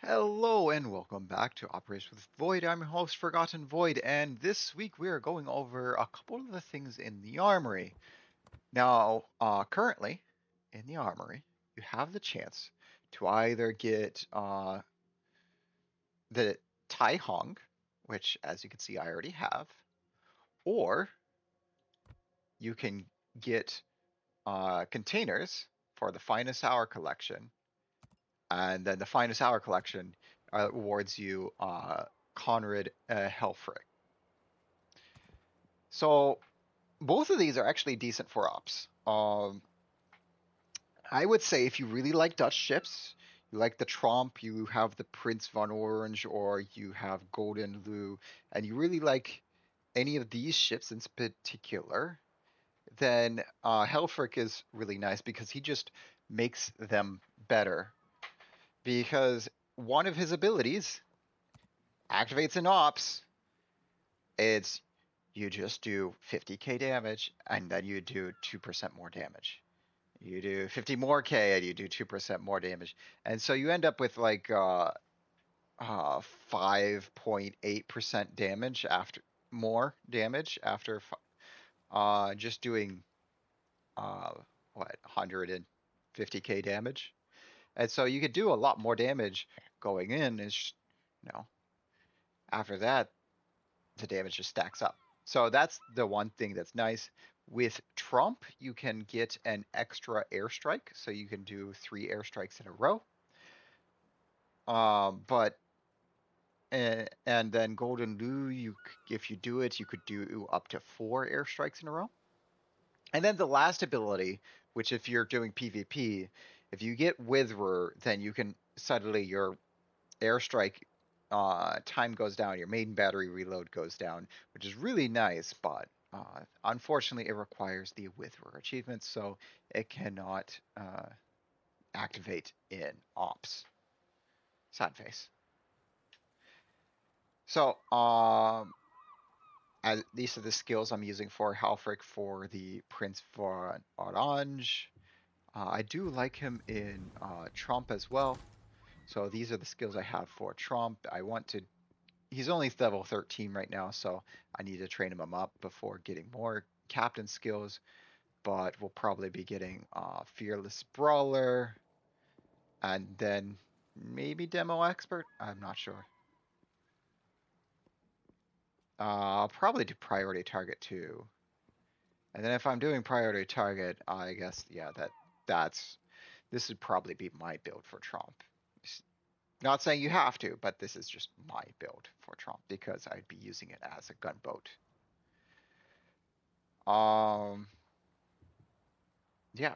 Hello and welcome back to Operation with Void. I'm your host, Forgotten Void, and this week we are going over a couple of the things in the armory. Now, currently in the armory, you have the chance to either get the Taihang, which, as you can see, I already have, or you can get containers for the Finest Hour collection, and then the Finest Hour collection awards you Conrad Helfrich. So both of these are actually decent for ops. I would say if you really like Dutch ships, you like the Tromp, you have the Prins von Oranje, or you have Golden Lou, and you really like any of these ships in particular, then Helfrich is really nice because he just makes them better. Because one of his abilities activates in ops. It's you just do 50k damage and then you do 2% more damage. You do 50 more K and you do 2% more damage. And so you end up with like 5.8% damage after more damage after just doing uh, what 150k damage. And so you could do a lot more damage going in. Is you know after that the damage just stacks up. So that's the one thing that's nice. With Trump, you can get an extra airstrike, so you can do 3 airstrikes in a row. But and then Golden Lou, if you do it, you could do up to 4 airstrikes in a row. And then the last ability, which if you're doing PvP, if you get Witherer, then you can suddenly your airstrike time goes down, your main battery reload goes down, which is really nice, but unfortunately it requires the Witherer achievement, so it cannot activate in ops. Sad face. So, these are the skills I'm using for Helfrich for the Prince von Oranje. I do like him in Trump as well. So these are the skills I have for Trump. I want to he's only level 13 right now, so I need to train him up before getting more captain skills. But we'll probably be getting Fearless Brawler and then maybe Demo Expert. I'm not sure. I'll probably do Priority Target too. And then if I'm doing Priority Target, I guess yeah, that's this would probably be my build for Trump. Not saying you have to, but this is just my build for Trump because I'd be using it as a gunboat. Um, yeah,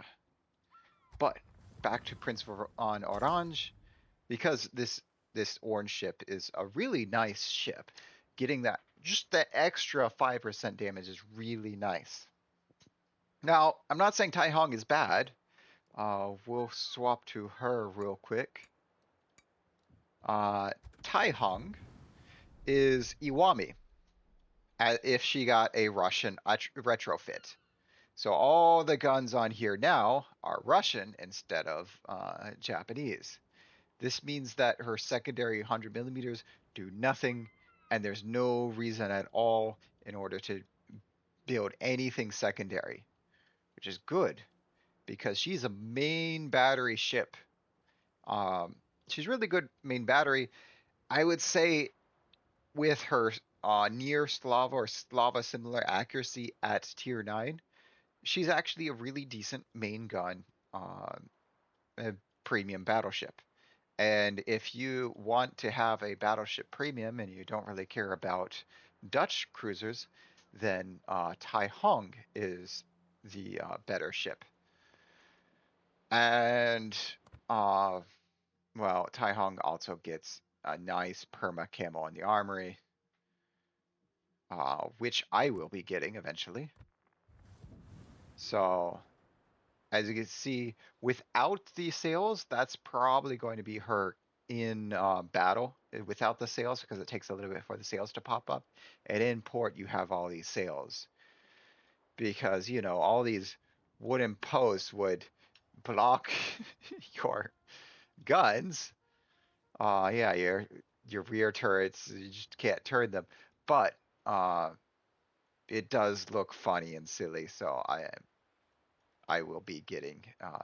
but back to Prince von Orange, because this orange ship is a really nice ship. Getting that just that extra 5% damage is really nice. Now, I'm not saying Taihang is bad. We'll swap to her real quick. Uh, Taihang is Iwami, if she got a Russian retrofit. So all the guns on here now are Russian instead of Japanese. This means that her secondary 100 millimeters do nothing, and there's no reason at all in order to build anything secondary, which is good because she's a main battery ship. Um, she's really good main battery. I would say with her near Slava or Slava similar accuracy at tier 9, she's actually a really decent main gun premium battleship. And if you want to have a battleship premium and you don't really care about Dutch cruisers, then Tai Hong is the better ship. And uh, well, Tai Hong also gets a nice perma camo in the armory, which I will be getting eventually. So as you can see, without the sails, that's probably going to be her in battle without the sails because it takes a little bit for the sails to pop up. And in port, you have all these sails because, all these wooden posts would block your guns. Yeah, your rear turrets, you just can't turn them. But uh, it does look funny and silly, so I will be getting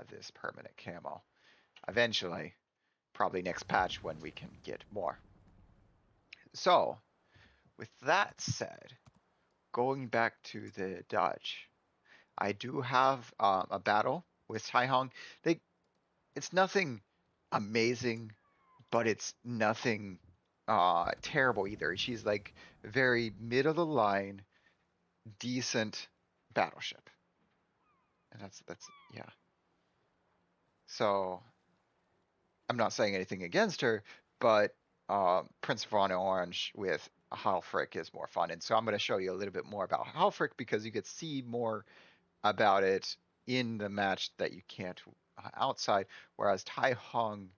this permanent camo eventually, probably next patch when we can get more. So, with that said, going back to the Dutch, I do have a battle with Taihang. They, it's nothing amazing, but it's nothing terrible either. She's like very mid of the line, decent battleship, and that's yeah. So I'm not saying anything against her, but Prince von Orange with Helfrich is more fun, and so I'm going to show you a little bit more about Helfrich because you could see more about it in the match that you can't outside. Whereas Tai Hong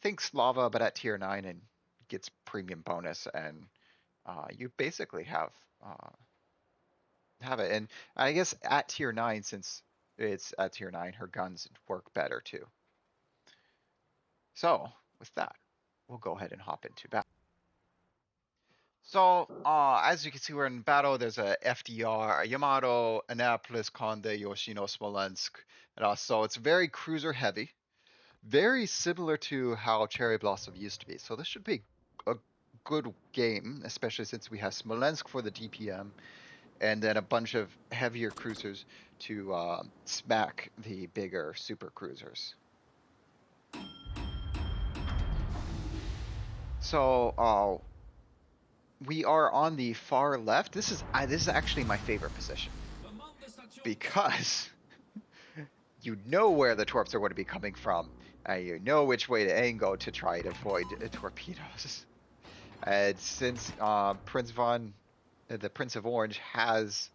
thinks lava, but at tier 9 and gets premium bonus, and you basically uh, have it. And I guess at tier 9, since it's at tier 9, her guns work better too. So with that, we'll go ahead and hop into battle. So, as you can see, we're in battle. There's a FDR, a Yamato, Annapolis, Conde, Yoshino, Smolensk. So it's very cruiser heavy. Very similar to how Cherry Blossom used to be. So this should be a good game, especially since we have Smolensk for the DPM and then a bunch of heavier cruisers to smack the bigger super cruisers. So we are on the far left. This is actually my favorite position because you know where the torps are going to be coming from, and you know which way to angle to try to avoid torpedoes. And since the Prince of Orange has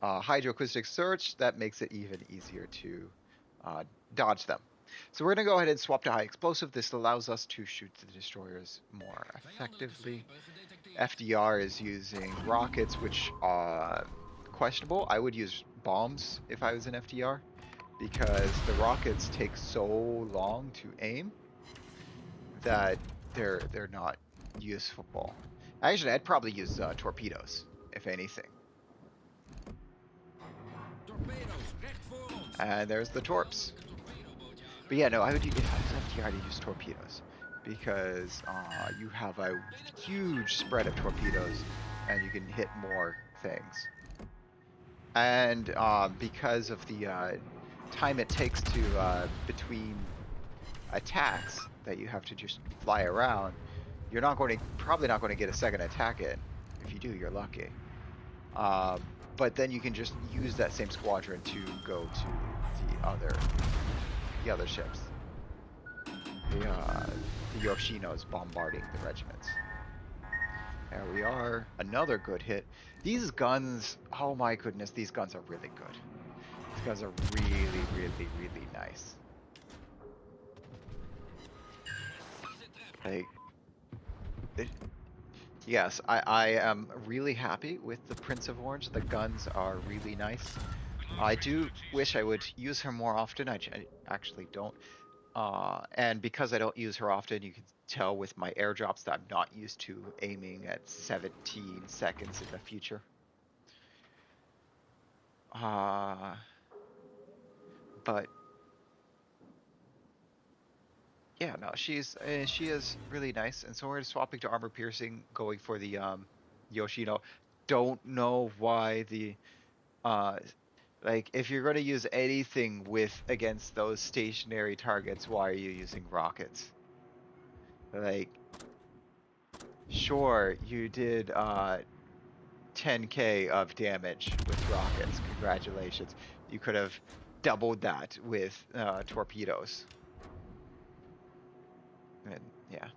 hydroacoustic search, that makes it even easier to dodge them. So we're going to go ahead and swap to high explosive. This allows us to shoot the destroyers more effectively. FDR is using rockets, which are questionable. I would use bombs if I was an FDR because the rockets take so long to aim that they're not useful. Actually, I'd probably use torpedoes, if anything. And there's the torps. But yeah, no, I would use, if I was FDR, I'd use torpedoes because you have a huge spread of torpedoes and you can hit more things. And because of the time it takes to between attacks that you have to just fly around, you're probably not going to get a second attack in. If you do, you're lucky. But then you can just use that same squadron to go to the other ships. The Yoshino's bombarding the regiments. There we are. Another good hit. These guns, oh my goodness, these guns are really good. These guns are really, really, really nice. Like, yes, I am really happy with the Prince of Orange. The guns are really nice. I do wish I would use her more often. I actually don't. And because I don't use her often, you can tell with my airdrops that I'm not used to aiming at 17 seconds in the future. But yeah, no, she is really nice. And so we're swapping to armor piercing, going for the Yoshino. Don't know why the like if you're going to use anything against those stationary targets, why are you using rockets? Like, sure, you did 10k of damage with rockets. Congratulations. You could have doubled that with torpedoes. And yeah.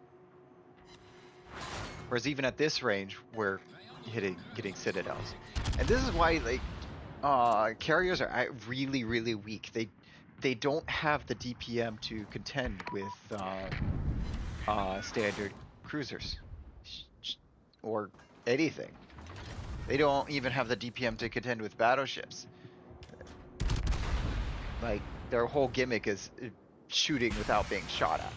Whereas even at this range, we're getting citadels. And this is why like carriers are really, really weak. They don't have the DPM to contend with standard cruisers or anything. They don't even have the DPM to contend with battleships. Like, their whole gimmick is shooting without being shot at.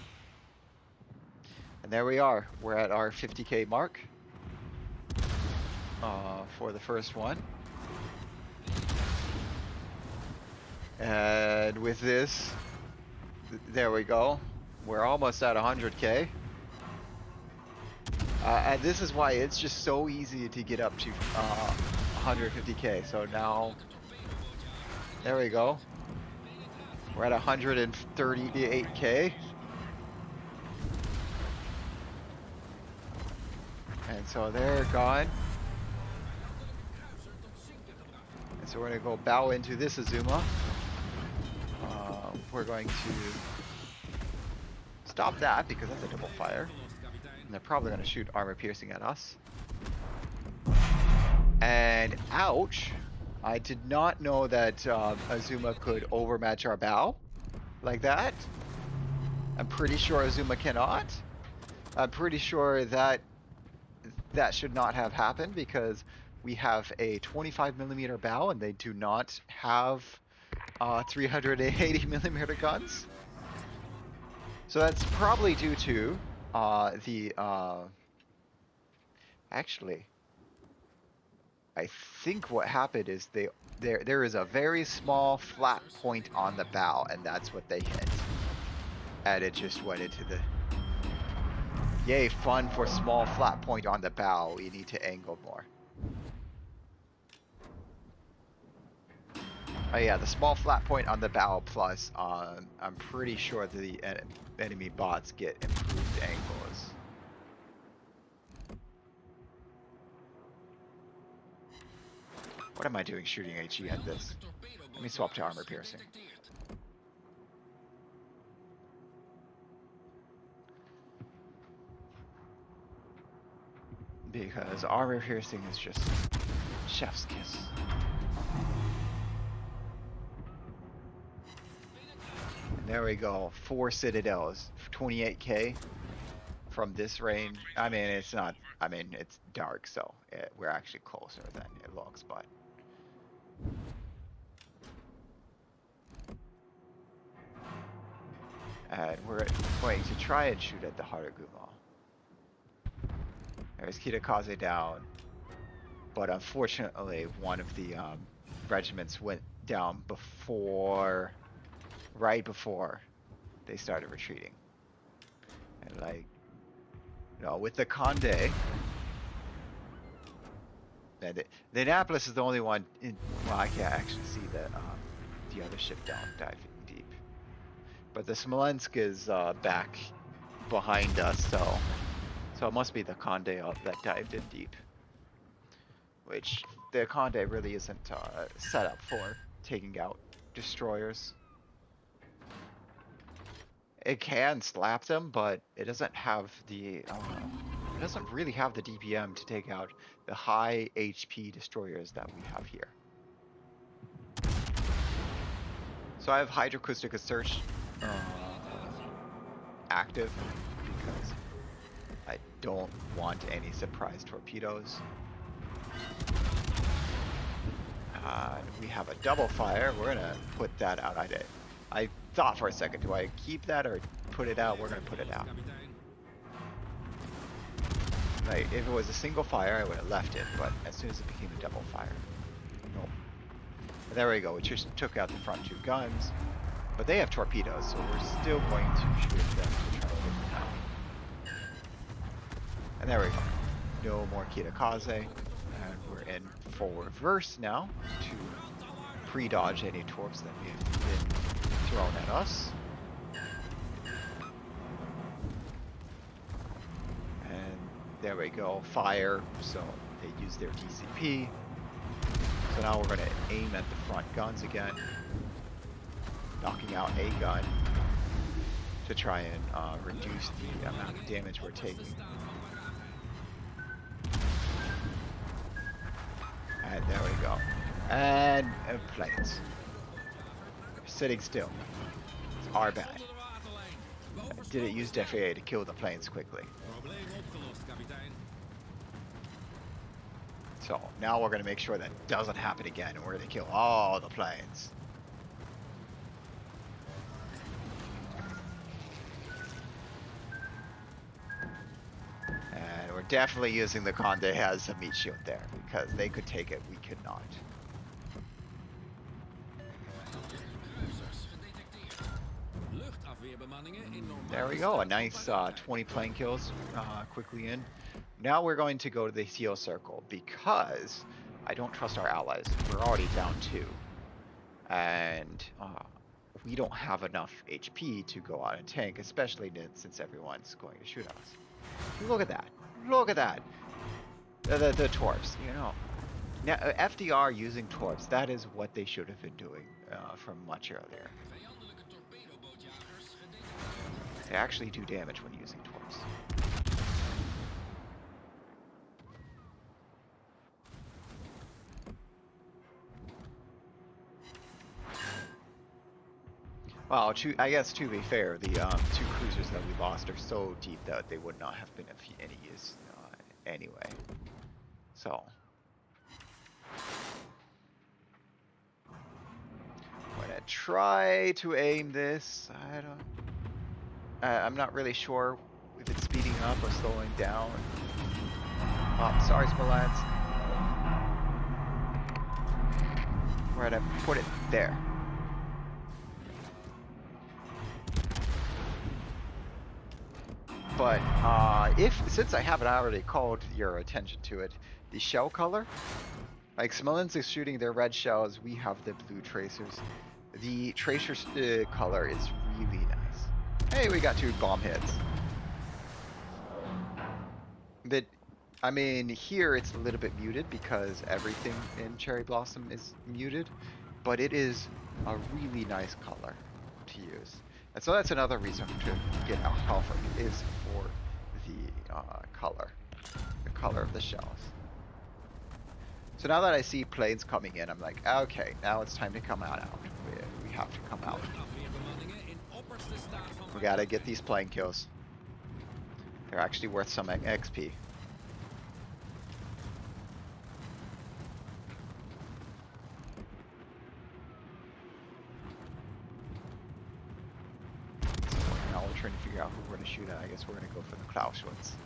And there we are. We're at our 50k mark for the first one. And with this, there we go. We're almost at 100k. And this is why it's just so easy to get up to 150k. So now, there we go. We're at 138k. And so they're gone. And so we're going to go bow into this Azuma. We're going to stop that because that's a double fire. And they're probably going to shoot armor piercing at us. And ouch! I did not know that Azuma could overmatch our bow like that. I'm pretty sure Azuma cannot. I'm pretty sure that that should not have happened because we have a 25mm bow and they do not have 380mm guns. So that's probably due to actually, I think what happened is there is a very small flat point on the bow and that's what they hit. And it just went into the... Yay, fun for small flat point on the bow. You need to angle more. Oh yeah, the small flat point on the bow plus, I'm pretty sure the enemy bots get improved angles. What am I doing shooting HE at this? Let me swap to armor piercing. Because armor piercing is just chef's kiss. And there we go, 4 citadels, 28k from this range. I mean, it's not, I mean, it's dark, so we're actually closer than it looks, but. And we're going to try and shoot at the Haraguma. There's Kitakaze down, but unfortunately one of the regiments went down right before they started retreating. And like, you know, with the Conde, the Annapolis is the only one in, well, I can't actually see the other ship down diving deep. But the Smolensk is back behind us, so it must be the Conde that dived in deep. Which the Conde really isn't set up for taking out destroyers. It can slap them, but it doesn't have the it doesn't really have the DPM to take out the high HP destroyers that we have here. So I have hydroacoustic search active because I don't want any surprise torpedoes. We have a double fire. We're gonna put that out. I thought for a second, do I keep that or put it out? We're gonna put it out. Like, if it was a single fire, I would have left it, but as soon as it became a double fire, nope. There we go. We just took out the front 2 guns, but they have torpedoes, so we're still going to shoot at them to try to get them out. And there we go. No more Kitakaze, and we're in full reverse now to pre-dodge any torps that may have been thrown at us. And there we go, fire, so they use their DCP. So now we're going to aim at the front guns again, knocking out a gun to try and reduce the amount of damage we're taking. And there we go. And planes. Sitting still. It's our bad. Didn't use FAA to kill the planes quickly. So now we're going to make sure that doesn't happen again, and we're going to kill all the planes. definitely using the Conde as a meat shield there, because they could take it, we could not. There we go, a nice 20 plane kills quickly in. Now we're going to go to the heal circle, because I don't trust our allies. We're already down 2. And we don't have enough HP to go on a tank, especially since everyone's going to shoot us. Look at that. Look at that. The torps, you know. Now, FDR using torps, that is what they should have been doing from much earlier. They actually do damage when using torps. Well, I guess to be fair, the 2 cruisers that we lost are so deep that they would not have been of any use anyway. So, I'm gonna try to aim this. I'm not really sure if it's speeding up or slowing down. Oh, sorry, Smolensk. We're gonna put it there. But since I haven't already called your attention to it, the shell color, like Smolensk is shooting their red shells, we have the blue tracers. The tracer color is really nice. Hey, we got 2 bomb hits. I mean, here it's a little bit muted because everything in Cherry Blossom is muted, but it is a really nice color to use. And so that's another reason to get a Helfrich is for the color of the shells. So now that I see planes coming in, I'm like, okay, now it's time to come out. We have to come out. We gotta get these plane kills. They're actually worth some XP. Now we're trying to figure out who we're going to shoot at. I guess we're going to go for the Clausewitz.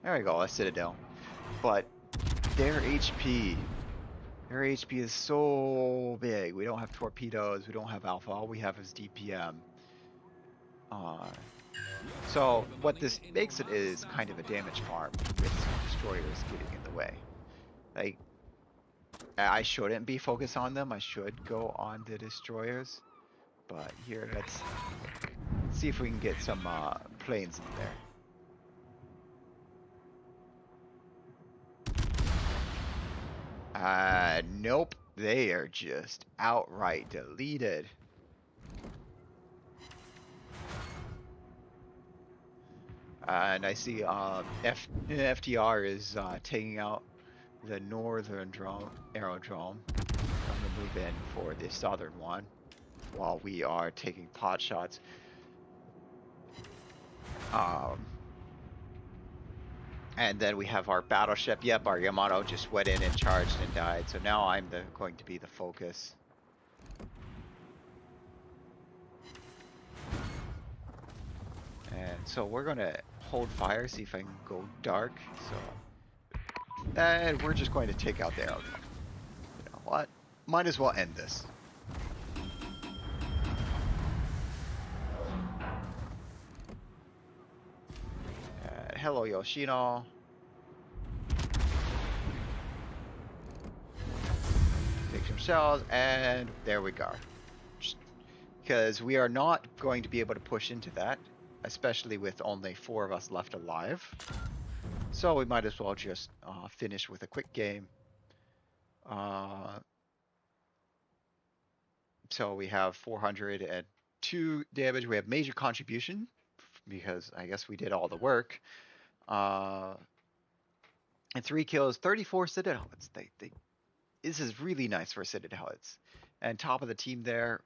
There we go, a Citadel. But their HP is so big. We don't have torpedoes, we don't have Alpha, all we have is DPM. So what this makes it is kind of a damage farm with destroyers getting in the way. Like, I shouldn't be focused on them, I should go on the destroyers. But here, let's see if we can get some planes in there. Nope. They are just outright deleted. And I see FDR is taking out the northern aerodrome. I'm gonna move in for the southern one while we are taking pot shots. And then we have our battleship. Yep, our Yamato just went in and charged and died. So now I'm going to be the focus. And so we're gonna hold fire, see if I can go dark. So, and we're just going to take out the aerodrome. You know what? Might as well end this. Hello, Yoshino. Take some shells, and there we go. Because we are not going to be able to push into that, especially with only 4 of us left alive. So we might as well just finish with a quick game. So we have 402 damage. We have major contribution because I guess we did all the work. And 3 kills, 34 Citadel hits. This is really nice for Citadel hits. And top of the team there,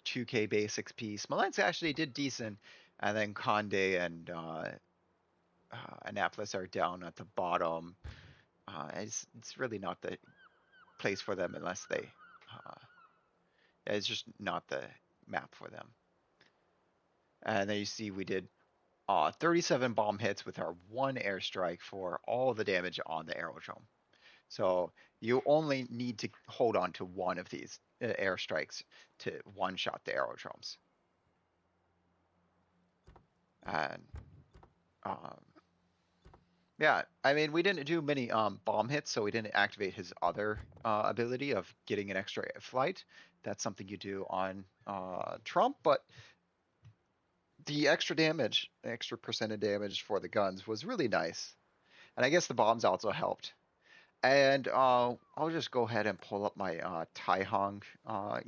2k base XP. Smolensk actually did decent. And then Conde and Annapolis are down at the bottom. It's really not the place for them unless they... it's just not the map for them. And then you see we did 37 bomb hits with our one airstrike for all the damage on the aerodrome. So you only need to hold on to one of these airstrikes to one-shot the aerodromes. And um, yeah, I mean, we didn't do many bomb hits, so we didn't activate his other ability of getting an extra flight. That's something you do on Trump, but the extra damage, extra percent of damage for the guns was really nice. And I guess the bombs also helped. And I'll just go ahead and pull up my Taihang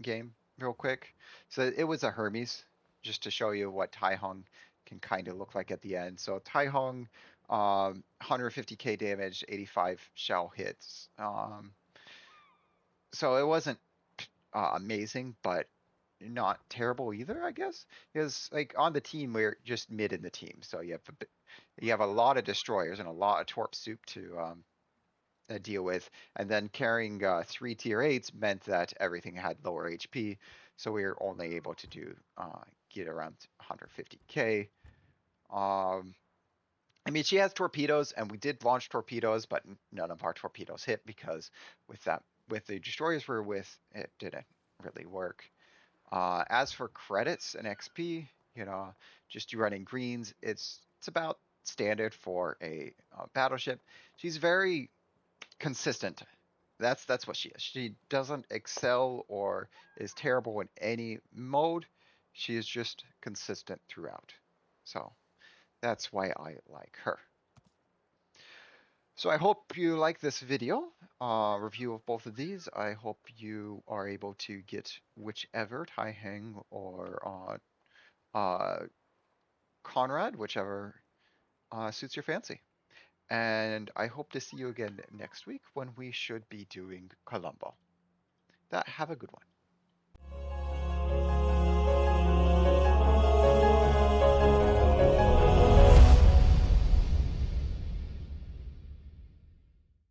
game real quick. So it was a Hermes, just to show you what Taihang can kind of look like at the end. So Taihang, 150k damage, 85 shell hits. So it wasn't amazing, but not terrible either, I guess. Because like on the team, we're just mid in the team, so you have a lot of destroyers and a lot of torp soup to deal with. And then carrying three tier 8s meant that everything had lower HP, so we were only able to do get around 150k. Um, I mean, she has torpedoes, and we did launch torpedoes, but none of our torpedoes hit because with the destroyers we're with, it didn't really work. As for credits and XP, you know, just you running greens, it's about standard for a battleship. She's very consistent. That's what she is. She doesn't excel or is terrible in any mode. She is just consistent throughout. So that's why I like her. So I hope you like this video review of both of these. I hope you are able to get whichever Taihang or Conrad, whichever suits your fancy. And I hope to see you again next week when we should be doing Colombo. Have a good one.